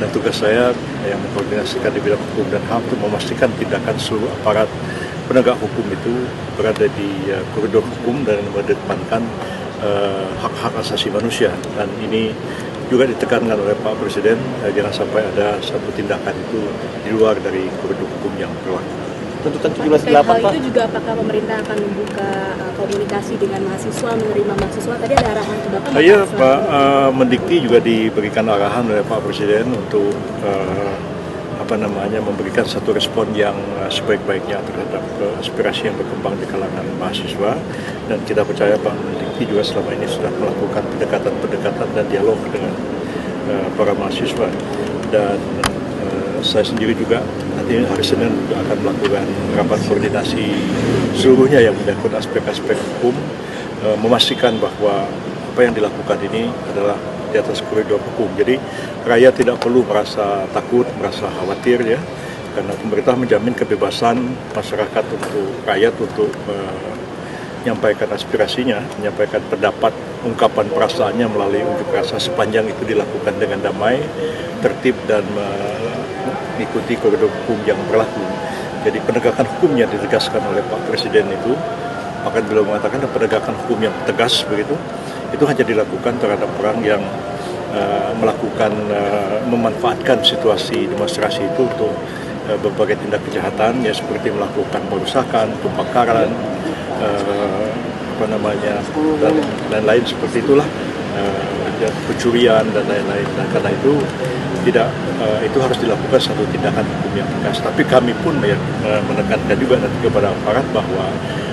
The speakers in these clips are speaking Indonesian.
Dan tugas saya yang mengkoordinasikan di bidang hukum dan HAM untuk memastikan tindakan seluruh aparat penegak hukum itu berada di koridor hukum dan mengedepankan hak-hak asasi manusia. Dan ini juga ditekankan oleh Pak Presiden, jangan sampai ada satu tindakan itu di luar dari koridor hukum yang berlaku. Tuntutan Pak, 17.8 Pak. itu juga apakah pemerintah akan membuka komunikasi dengan mahasiswa, menerima mahasiswa? Tadi ada arahan ke Bapak? Iya, Pak Mendikti juga diberikan arahan oleh Pak Presiden untuk memberikan satu respon yang sebaik-baiknya terhadap aspirasi yang berkembang di kalangan mahasiswa, dan kita percaya Pak Mendikti juga selama ini sudah melakukan pendekatan dan dialog dengan para mahasiswa, dan saya sendiri juga nanti hari Senin juga akan melakukan rapat koordinasi seluruhnya yang menyangkut aspek-aspek hukum, memastikan bahwa apa yang dilakukan ini adalah di atas koridor hukum. Jadi rakyat tidak perlu merasa takut, merasa khawatir ya, karena pemerintah menjamin kebebasan masyarakat untuk rakyat untuk menyampaikan aspirasinya, menyampaikan pendapat, ungkapan perasaannya melalui unjuk rasa sepanjang itu dilakukan dengan damai, tertib dan mengikuti koridor hukum yang berlaku. Jadi penegakan hukum yang ditegaskan oleh Pak Presiden itu, bahkan beliau mengatakan penegakan hukum yang tegas begitu, itu hanya dilakukan terhadap orang yang memanfaatkan situasi demonstrasi itu untuk berbagai tindak kejahatan, ya seperti melakukan perusakan, pembakaran, dan lain seperti itulah, pencurian dan lain-lain. Dan karena itu itu harus dilakukan satu tindakan hukum yang tegas. Tapi kami pun menekankan juga nanti kepada aparat bahwa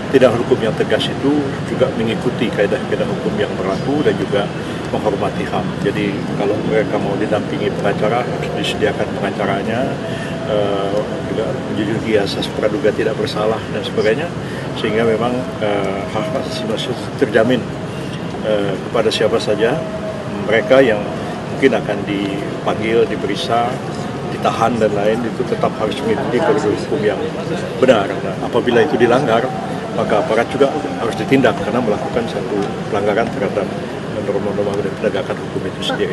tindakan hukum yang tegas itu juga mengikuti kaedah-kaedah hukum yang berlaku dan juga menghormati HAM. Jadi kalau mereka mau didampingi pengacara, harus disediakan pengacaranya, juga menjunjung asas praduga tidak bersalah dan sebagainya, sehingga memang hak asasi manusia terjamin kepada siapa saja mereka yang mungkin akan dipanggil, diperiksa, ditahan dan lain, itu tetap harus mengikuti koridor hukum yang benar. Nah, apabila itu dilanggar, maka aparat juga harus ditindak karena melakukan satu pelanggaran terhadap norma-norma dan penegakan hukum itu sendiri.